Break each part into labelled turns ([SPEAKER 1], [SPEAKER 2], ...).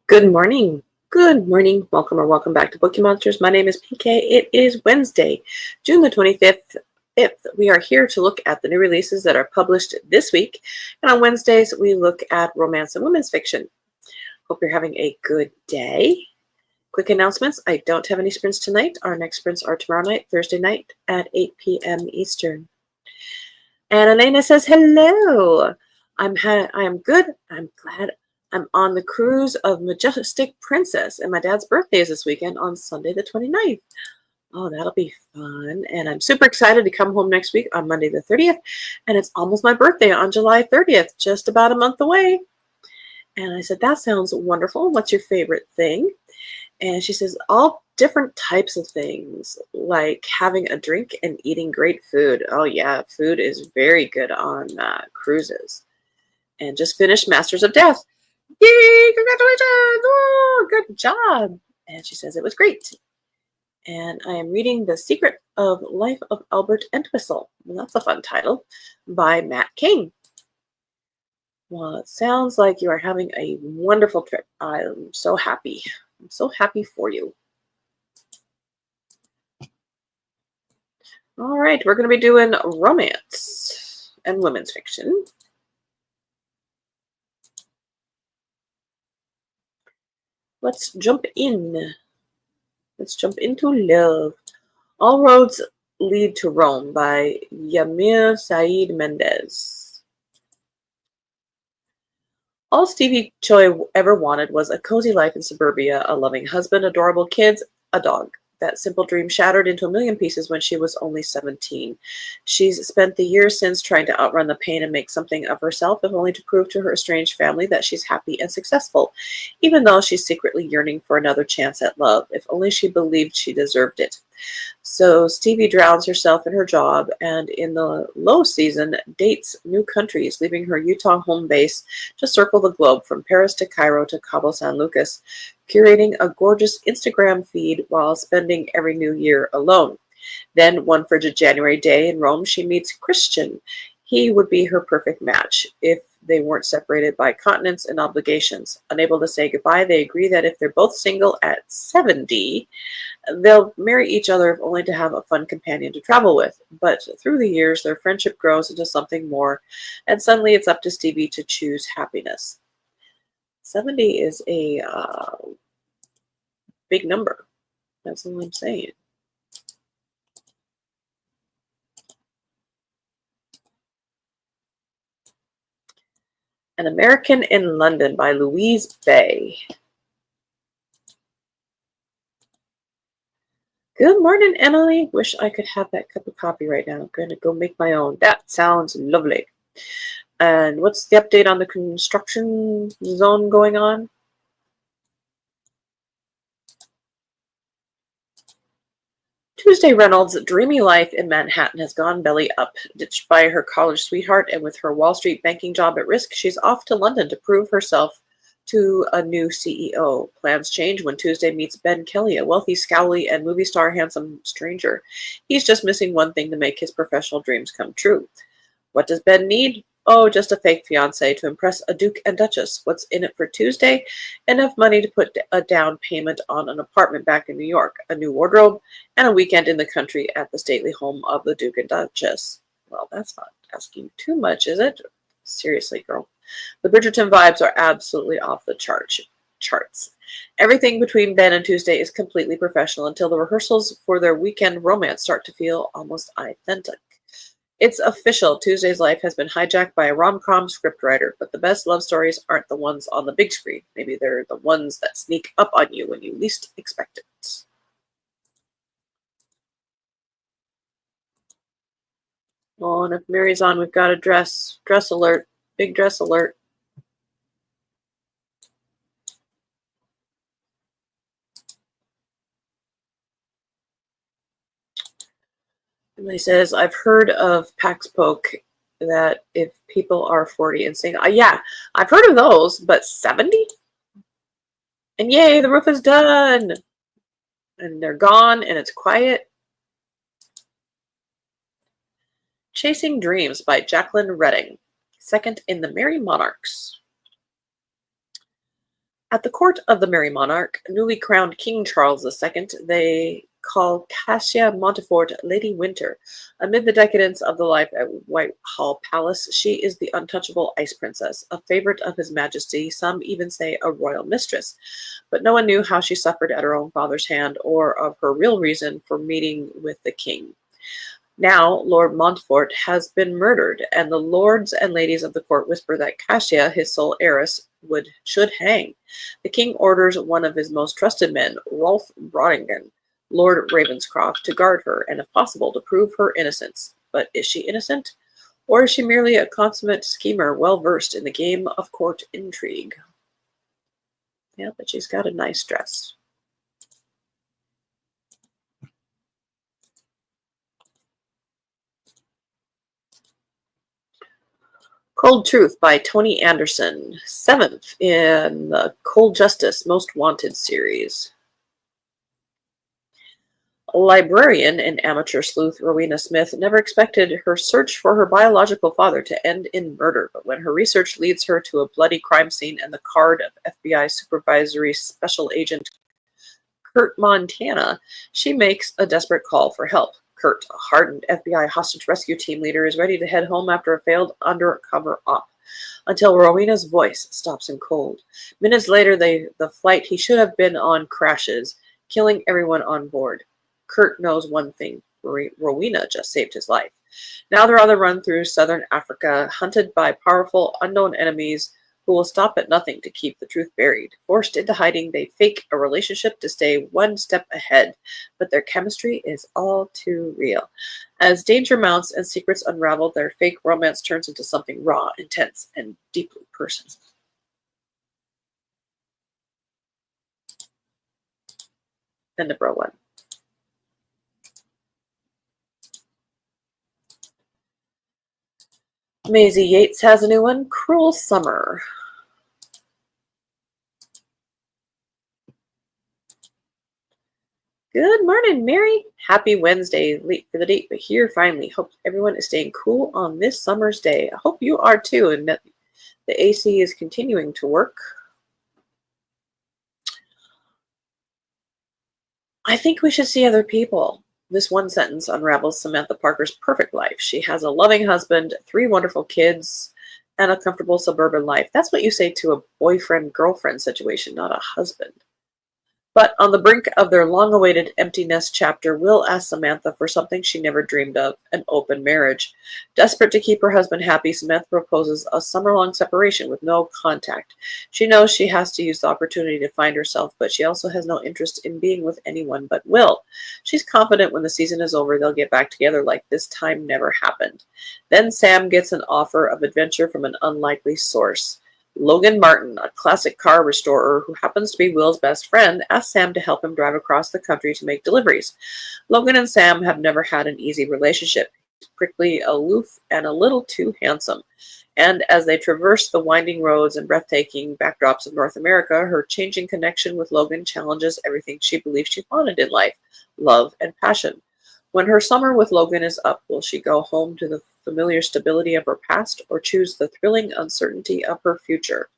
[SPEAKER 1] Good morning. Good morning. Welcome or welcome back to Bookeemonsters. My name is PK. It is Wednesday, June the 25th. We are here to look at the new releases that are published this week. And on Wednesdays, we look at romance and women's fiction. Hope you're having a good day. Quick announcements. I don't have any sprints tonight. Our next sprints are tomorrow night, Thursday night at 8 p.m. Eastern. And Elena says, hello. I am good. I'm glad I'm on the cruise of Majestic Princess, and my dad's birthday is this weekend on Sunday the 29th. Oh, that'll be fun. And I'm super excited to come home next week on Monday the 30th. And it's almost my birthday on July 30th, just about a month away. And I said, that sounds wonderful. What's your favorite thing? And she says, all different types of things, like having a drink and eating great food. Oh, yeah, food is very good on cruises. And just finished Masters of Death. Yay, congratulations! Oh, good job. And she says, it was great. And I am reading The Secret of Life of Albert Entwistle. Well, that's a fun title, by Matt King. Well, it sounds like you are having a wonderful trip. I'm so happy. I'm so happy for you. All right, we're going to be doing romance and women's fiction. Let's jump in. Let's jump into love. All Roads Lead to Rome by Yamir Said Mendez. All Stevie Choi ever wanted was a cozy life in suburbia, a loving husband, adorable kids, a dog. That simple dream shattered into a million pieces when she was only 17. She's spent the years since trying to outrun the pain and make something of herself, if only to prove to her estranged family that she's happy and successful, even though she's secretly yearning for another chance at love, if only she believed she deserved it. So Stevie drowns herself in her job and in the low season dates new countries, leaving her Utah home base to circle the globe from Paris to Cairo to Cabo San Lucas, curating a gorgeous Instagram feed while spending every new year alone. Then one frigid January day in Rome, she meets Christian. He would be her perfect match if they weren't separated by continents and obligations. Unable to say goodbye, they agree that if they're both single at 70, they'll marry each other if only to have a fun companion to travel with. But through the years, their friendship grows into something more, and suddenly it's up to Stevie to choose happiness. 70 is a big number. That's all I'm saying. An American in London by Louise Bay. Good morning, Emily. Wish I could have that cup of coffee right now. I'm going to go make my own. That sounds lovely. And what's the update on the construction zone going on? Tuesday Reynolds' dreamy life in Manhattan has gone belly up. Ditched by her college sweetheart and with her Wall Street banking job at risk, she's off to London to prove herself to a new CEO. Plans change when Tuesday meets Ben Kelly, a wealthy, scowly, and movie star handsome stranger. He's just missing one thing to make his professional dreams come true. What does Ben need? Oh, just a fake fiance to impress a duke and duchess. What's in it for Tuesday? Enough money to put a down payment on an apartment back in New York, a new wardrobe, and a weekend in the country at the stately home of the duke and duchess. Well, that's not asking too much, is it? Seriously, girl. The Bridgerton vibes are absolutely off the charts. Everything between Ben and Tuesday is completely professional until the rehearsals for their weekend romance start to feel almost authentic. It's official. Tuesday's life has been hijacked by a rom-com scriptwriter, but the best love stories aren't the ones on the big screen. Maybe they're the ones that sneak up on you when you least expect it. Oh, and if Mary's on, we've got a dress alert, big dress alert. Emily says, I've heard of Pax Poke, that if people are 40 and single. Yeah, I've heard of those, but 70? And yay, the roof is done. And they're gone, and it's quiet. Chasing Dreams by Jacqueline Redding. Second in the Merry Monarchs. At the court of the Merry Monarch, newly crowned King Charles II, they call Cassia Montefort Lady Winter. Amid the decadence of the life at Whitehall Palace, she is the untouchable Ice Princess, a favorite of His Majesty, some even say a royal mistress. But no one knew how she suffered at her own father's hand or of her real reason for meeting with the king. Now Lord Montfort has been murdered, and the lords and ladies of the court whisper that Cassia, his sole heiress, should hang. The king orders one of his most trusted men, Rolf Brotingen, Lord Ravenscroft, to guard her, and if possible to prove her innocence. But is she innocent? Or is she merely a consummate schemer well versed in the game of court intrigue? Yeah, but she's got a nice dress. Cold Truth by Tony Anderson, 7th in the Cold Justice Most Wanted series. Librarian and amateur sleuth Rowena Smith never expected her search for her biological father to end in murder, but when her research leads her to a bloody crime scene and the card of FBI Supervisory Special Agent Kurt Montana, she makes a desperate call for help. Kurt, a hardened FBI hostage rescue team leader, is ready to head home after a failed undercover op, until Rowena's voice stops him cold. Minutes later, the flight he should have been on crashes, killing everyone on board. Kurt knows one thing. Rowena just saved his life. Now they're on the run through southern Africa, hunted by powerful, unknown enemies who will stop at nothing to keep the truth buried. Forced into hiding, they fake a relationship to stay one step ahead, but their chemistry is all too real. As danger mounts and secrets unravel, their fake romance turns into something raw, intense, and deeply personal. End of row 1. Maisie Yates has a new one, Cruel Summer. Good morning, Mary. Happy Wednesday. Late for the date, but here finally. Hope everyone is staying cool on this summer's day. I hope you are too, and that the AC is continuing to work. I think we should see other people. This one sentence unravels Samantha Parker's perfect life. She has a loving husband, 3 wonderful kids, and a comfortable suburban life. That's what you say to a boyfriend-girlfriend situation, not a husband. But on the brink of their long-awaited empty nest chapter, Will asks Samantha for something she never dreamed of, an open marriage. Desperate to keep her husband happy, Samantha proposes a summer-long separation with no contact. She knows she has to use the opportunity to find herself, but she also has no interest in being with anyone but Will. She's confident when the season is over, they'll get back together like this time never happened. Then Sam gets an offer of adventure from an unlikely source. Logan Martin, a classic car restorer who happens to be Will's best friend, asks Sam to help him drive across the country to make deliveries. Logan and Sam have never had an easy relationship. He's prickly, aloof, and a little too handsome. And as they traverse the winding roads and breathtaking backdrops of North America, her changing connection with Logan challenges everything she believed she wanted in life, love and passion. When her summer with Logan is up, will she go home to the familiar stability of her past or choose the thrilling uncertainty of her future?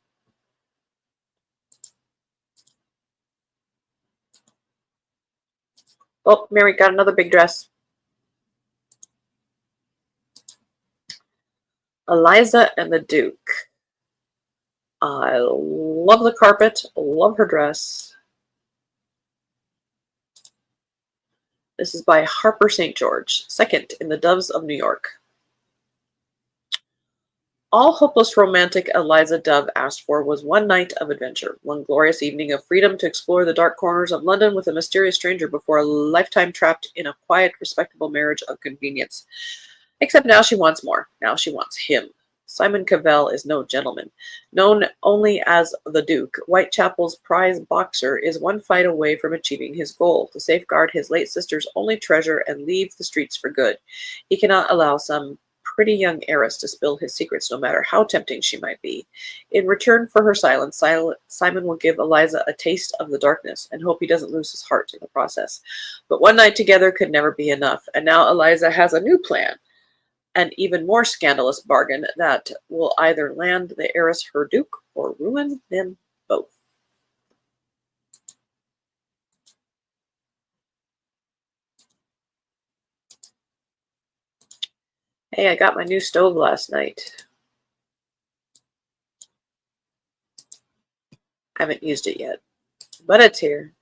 [SPEAKER 1] Oh, Mary got another big dress. Eliza and the Duke. I love the carpet, love her dress. This is by Harper St. George, 2nd in the Doves of New York. All hopeless romantic Eliza Dove asked for was one night of adventure, one glorious evening of freedom to explore the dark corners of London with a mysterious stranger before a lifetime trapped in a quiet, respectable marriage of convenience. Except now she wants more. Now she wants him. Simon Cavell is no gentleman. Known only as the Duke, Whitechapel's prize boxer is one fight away from achieving his goal, to safeguard his late sister's only treasure and leave the streets for good. He cannot allow some pretty young heiress to spill his secrets, no matter how tempting she might be. In return for her silence, Simon will give Eliza a taste of the darkness and hope he doesn't lose his heart in the process. But one night together could never be enough, and now Eliza has a new plan. An even more scandalous bargain that will either land the heiress her Duke or ruin them both. Hey, I got my new stove last night. I haven't used it yet, but it's here.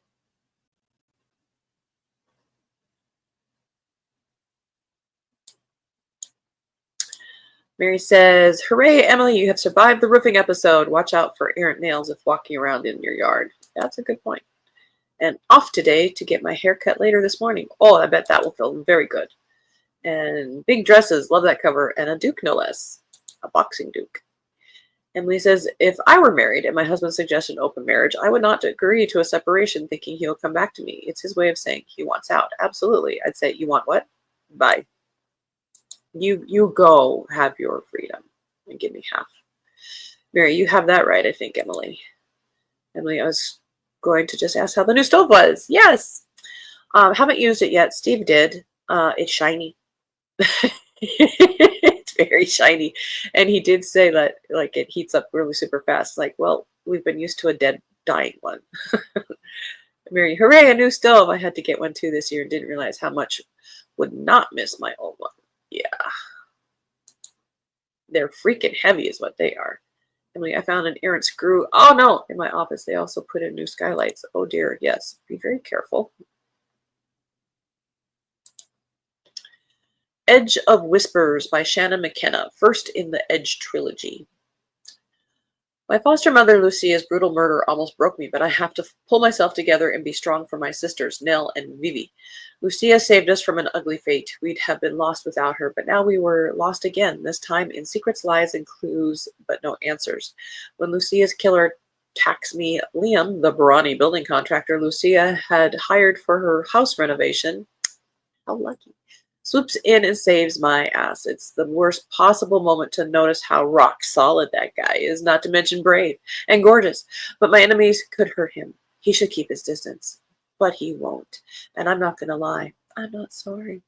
[SPEAKER 1] Mary says, "Hooray, Emily, you have survived the roofing episode. Watch out for errant nails if walking around in your yard." That's a good point. And off today to get my hair cut later this morning. Oh, I bet that will feel very good. And big dresses, love that cover. And a duke, no less. A boxing duke. Emily says, "If I were married and my husband suggested an open marriage, I would not agree to a separation thinking he'll come back to me. It's his way of saying he wants out." Absolutely. I'd say, "You want what? Bye. You go have your freedom and give me half." Mary, you have that right, I think, Emily. Emily, I was going to just ask how the new stove was. Yes. Haven't used it yet. Steve did. It's shiny. It's very shiny. And he did say that like it heats up really super fast. Like, well, we've been used to a dead, dying one. Mary, hooray, a new stove. I had to get one too this year and didn't realize how much would not miss my old one. Yeah. They're freaking heavy is what they are. Emily, I found an errant screw. Oh no, in my office. They also put in new skylights. Oh dear, yes. Be very careful. Edge of Whispers by Shannon McKenna, first in the Edge trilogy. My foster mother Lucia's brutal murder almost broke me, but I have to pull myself together and be strong for my sisters, Nell and Vivi. Lucia saved us from an ugly fate. We'd have been lost without her, but now we were lost again, this time in secrets, lies, and clues, but no answers. When Lucia's killer attacks me, Liam, the brawny building contractor Lucia had hired for her house renovation, how lucky, swoops in and saves my ass. It's the worst possible moment to notice how rock solid that guy is, not to mention brave and gorgeous. But my enemies could hurt him. He should keep his distance. But he won't. And I'm not going to lie. I'm not sorry.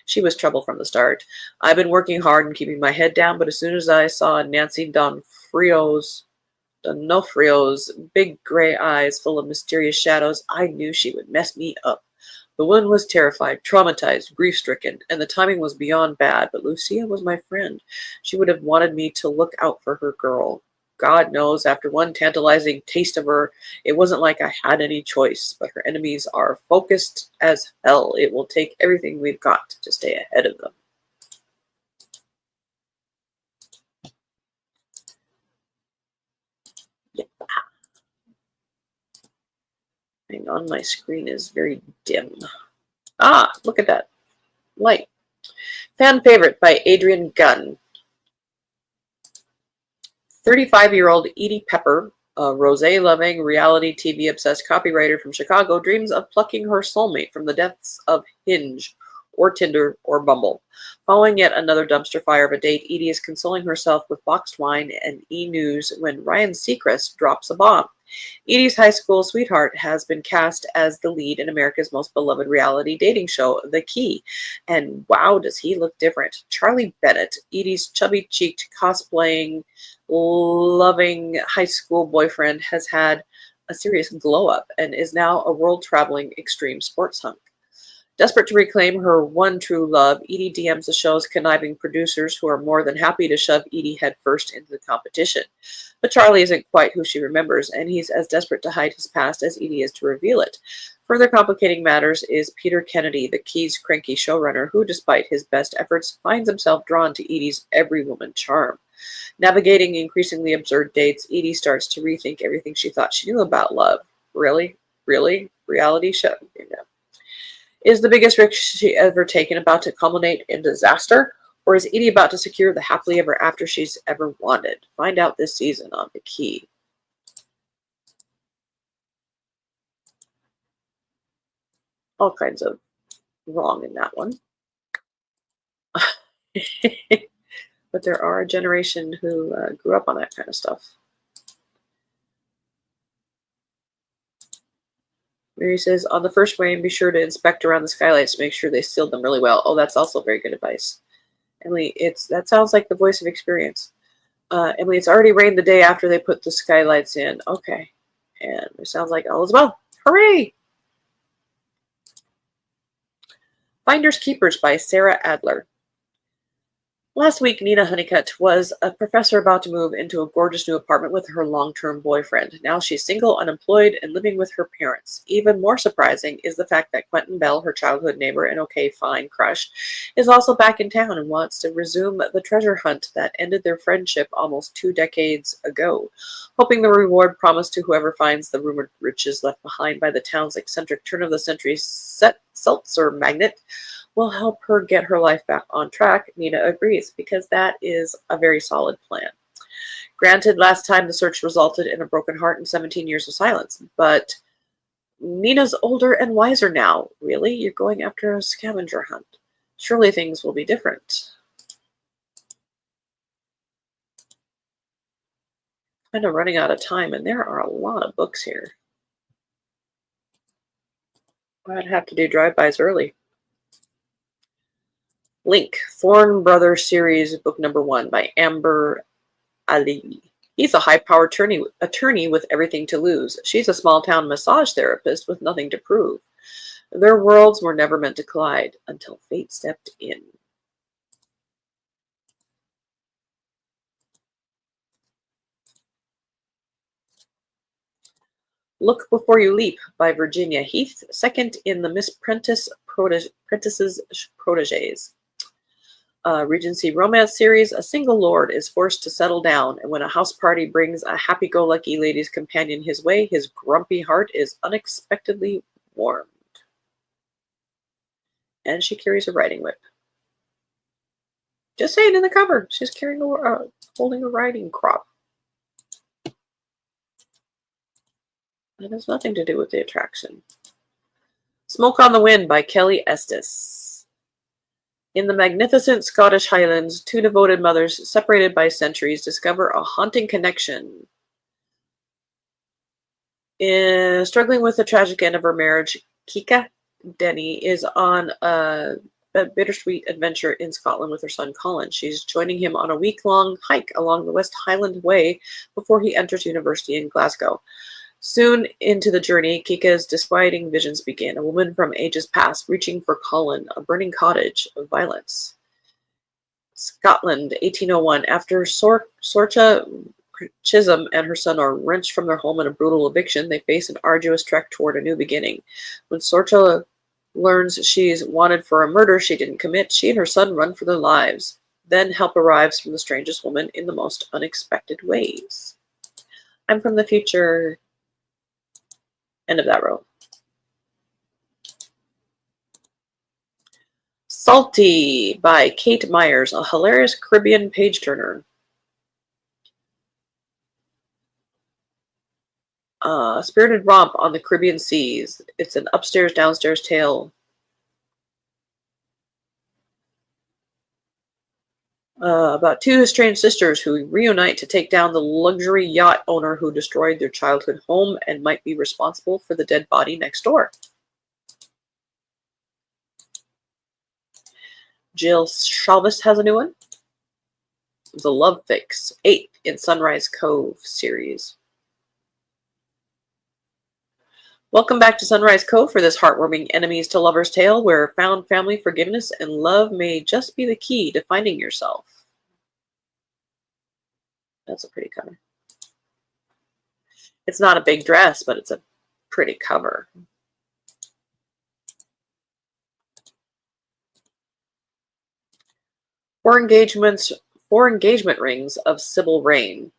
[SPEAKER 1] She was trouble from the start. I've been working hard and keeping my head down, but as soon as I saw Nancy Donofrio's big gray eyes full of mysterious shadows, I knew she would mess me up. The woman was terrified, traumatized, grief-stricken, and the timing was beyond bad, but Lucia was my friend. She would have wanted me to look out for her girl. God knows, after one tantalizing taste of her, it wasn't like I had any choice, but her enemies are focused as hell. It will take everything we've got to stay ahead of them. Yep. Hang on, my screen is very dim. Ah, look at that. Light. Fan favorite by Adrian Gunn. 35-year-old Edie Pepper, a rosé-loving, reality TV-obsessed copywriter from Chicago, dreams of plucking her soulmate from the depths of Hinge, or Tinder, or Bumble. Following yet another dumpster fire of a date, Edie is consoling herself with boxed wine and e-news when Ryan Seacrest drops a bomb. Edie's high school sweetheart has been cast as the lead in America's most beloved reality dating show, The Key. And wow, does he look different. Charlie Bennett, Edie's chubby-cheeked, cosplaying, loving high school boyfriend, has had a serious glow-up and is now a world-traveling extreme sports hunk. Desperate to reclaim her one true love, Edie DMs the show's conniving producers, who are more than happy to shove Edie headfirst into the competition. But Charlie isn't quite who she remembers, and he's as desperate to hide his past as Edie is to reveal it. Further complicating matters is Peter Kennedy, the Key's cranky showrunner, who, despite his best efforts, finds himself drawn to Edie's every woman charm. Navigating increasingly absurd dates, Edie starts to rethink everything she thought she knew about love. Really? Really? Reality show? Yeah. Is the biggest risk she ever taken about to culminate in disaster? Or is Edie about to secure the happily ever after she's ever wanted? Find out this season on The Key. All kinds of wrong in that one. But there are a generation who grew up on that kind of stuff. Mary says, on the first rain, be sure to inspect around the skylights to make sure they sealed them really well. Oh, that's also very good advice. Emily, that sounds like the voice of experience. Emily, it's already rained the day after they put the skylights in. Okay. And it sounds like all is well. Hooray! Finders Keepers by Sarah Adler. Last week, Nina Honeycutt was a professor about to move into a gorgeous new apartment with her long-term boyfriend. Now she's single, unemployed, and living with her parents. Even more surprising is the fact that Quentin Bell, her childhood neighbor and okay, fine crush, is also back in town and wants to resume the treasure hunt that ended their friendship almost 2 decades ago. Hoping the reward promised to whoever finds the rumored riches left behind by the town's eccentric turn-of-the-century seltzer magnate will help her get her life back on track, Nina agrees, because that is a very solid plan. Granted, last time the search resulted in a broken heart and 17 years of silence, but Nina's older and wiser now. Really? You're going after a scavenger hunt. Surely things will be different. Kind of running out of time, and there are a lot of books here. I'd have to do drive-bys early. Link, Thorn Brothers series, book number 1 by Amber Ali. He's a high-powered attorney with everything to lose. She's a small-town massage therapist with nothing to prove. Their worlds were never meant to collide until fate stepped in. Look Before You Leap by Virginia Heath, second in the Miss Prentice's Proteges. Regency romance series, a single lord is forced to settle down, and when a house party brings a happy-go-lucky lady's companion his way, his grumpy heart is unexpectedly warmed. And she carries a riding whip. Just saying in the cover, she's carrying holding a riding crop. That has nothing to do with the attraction. Smoke on the Wind by Kelly Estes. In the magnificent Scottish Highlands, two devoted mothers, separated by centuries, discover a haunting connection. Struggling with the tragic end of her marriage, Kika Denny is on a bittersweet adventure in Scotland with her son Colin. She's joining him on a week-long hike along the West Highland Way before he enters university in Glasgow. Soon into the journey, Kika's disquieting visions begin. A woman from ages past reaching for Colin, a burning cottage of violence. Scotland, 1801. After Sorcha Chisholm and her son are wrenched from their home in a brutal eviction, they face an arduous trek toward a new beginning. When Sorcha learns she's wanted for a murder she didn't commit, she and her son run for their lives. Then help arrives from the strangest woman in the most unexpected ways. I'm from the future. End of that row. Salty by Kate Myers, a hilarious Caribbean page-turner. Spirited romp on the Caribbean seas. It's an upstairs-downstairs tale. About two estranged sisters who reunite to take down the luxury yacht owner who destroyed their childhood home and might be responsible for the dead body next door. Jill Shalvis has a new one. The Love Fix, 8 in Sunrise Cove series. Welcome back to Sunrise Cove for this heartwarming enemies to lovers tale where found family, forgiveness, and love may just be the key to finding yourself. That's a pretty cover. It's not a big dress, but it's a pretty cover. Four engagement rings of Sybil Rain.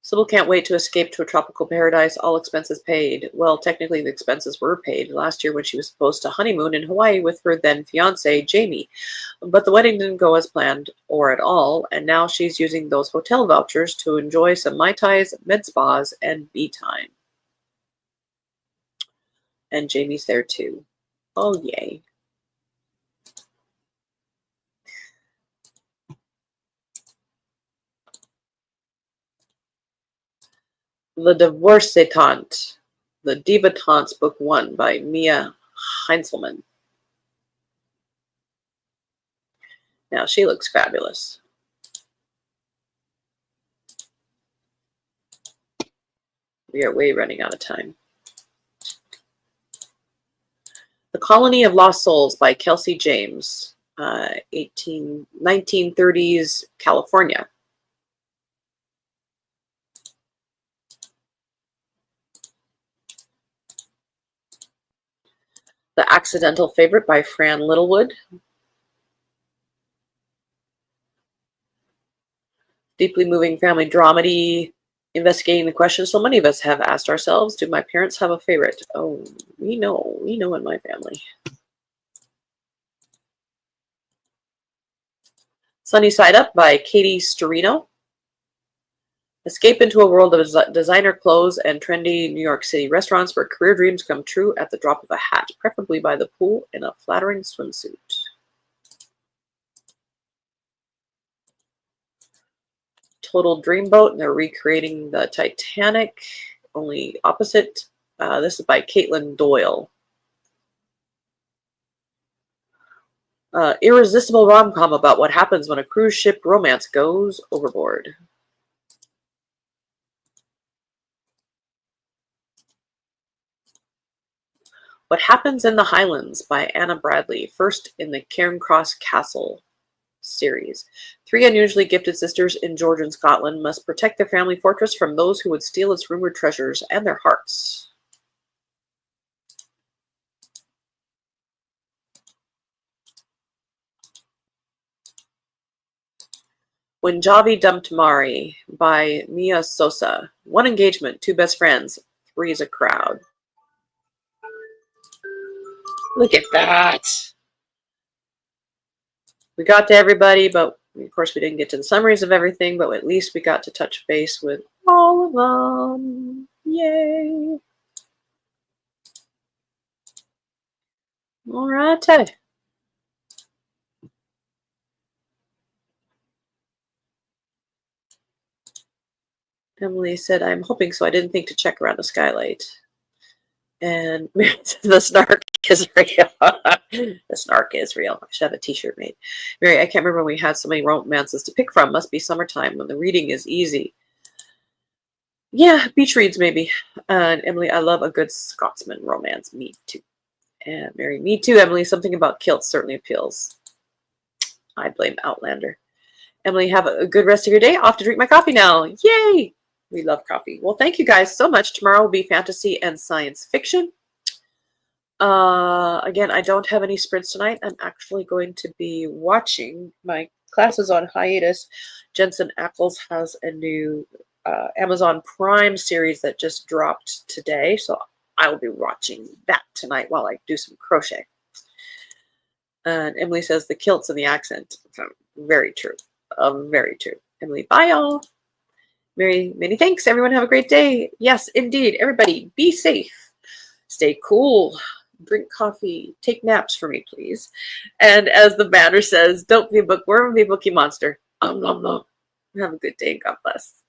[SPEAKER 1] Sybil can't wait to escape to a tropical paradise, all expenses paid. Well, technically the expenses were paid last year when she was supposed to honeymoon in Hawaii with her then fiancé, Jamie. But the wedding didn't go as planned, or at all, and now she's using those hotel vouchers to enjoy some Mai Tais, med spas, and bee time. And Jamie's there too. Oh, yay. The Divorcetante, The Divatants, Book 1 by Mia Heinzelman. Now, she looks fabulous. We are way running out of time. The Colony of Lost Souls by Kelsey James, 1930s California. The Accidental Favorite by Fran Littlewood. Deeply moving family dramedy, investigating the question so many of us have asked ourselves, do my parents have a favorite? Oh, we know in my family. Sunny Side Up by Katie Storino. Escape into a world of designer clothes and trendy New York City restaurants where career dreams come true at the drop of a hat, preferably by the pool in a flattering swimsuit. Total Dreamboat, and they're recreating the Titanic, only opposite. This is by Caitlin Doyle. Irresistible rom-com about what happens when a cruise ship romance goes overboard. What Happens in the Highlands by Anna Bradley, first in the Cairncross Castle series. 3 unusually gifted sisters in Georgian Scotland must protect their family fortress from those who would steal its rumored treasures and their hearts. When Javi Dumped Mari by Mia Sosa. 1 engagement, 2 best friends, 3 is a crowd. Look at that. We got to everybody, but of course we didn't get to the summaries of everything, but at least we got to touch base with all of them. Yay. All right. Emily said, I'm hoping so. I didn't think to check around the skylight. And the snark is real. The snark is real. I should have a t-shirt made. Mary, I can't remember when we had so many romances to pick from. Must be summertime when the reading is easy. Yeah, beach reads maybe. And Emily, I love a good Scotsman romance. Me too. And Mary, me too, Emily. Something about kilts certainly appeals. I blame Outlander. Emily, have a good rest of your day. Off to drink my coffee now. Yay! We love coffee. Well, thank you guys so much. Tomorrow will be fantasy and science fiction. Again, I don't have any sprints tonight. I'm actually going to be watching. My class is on hiatus. Jensen Ackles has a new Amazon Prime series that just dropped today. So I will be watching that tonight while I do some crochet. And Emily says the kilts and the accent. Very true. Very true. Emily, bye y'all. Mary, many thanks. Everyone have a great day. Yes, indeed. Everybody, be safe. Stay cool. Drink coffee. Take naps for me, please. And as the banner says, don't be a bookworm, be a bookie monster. Have a good day. God bless.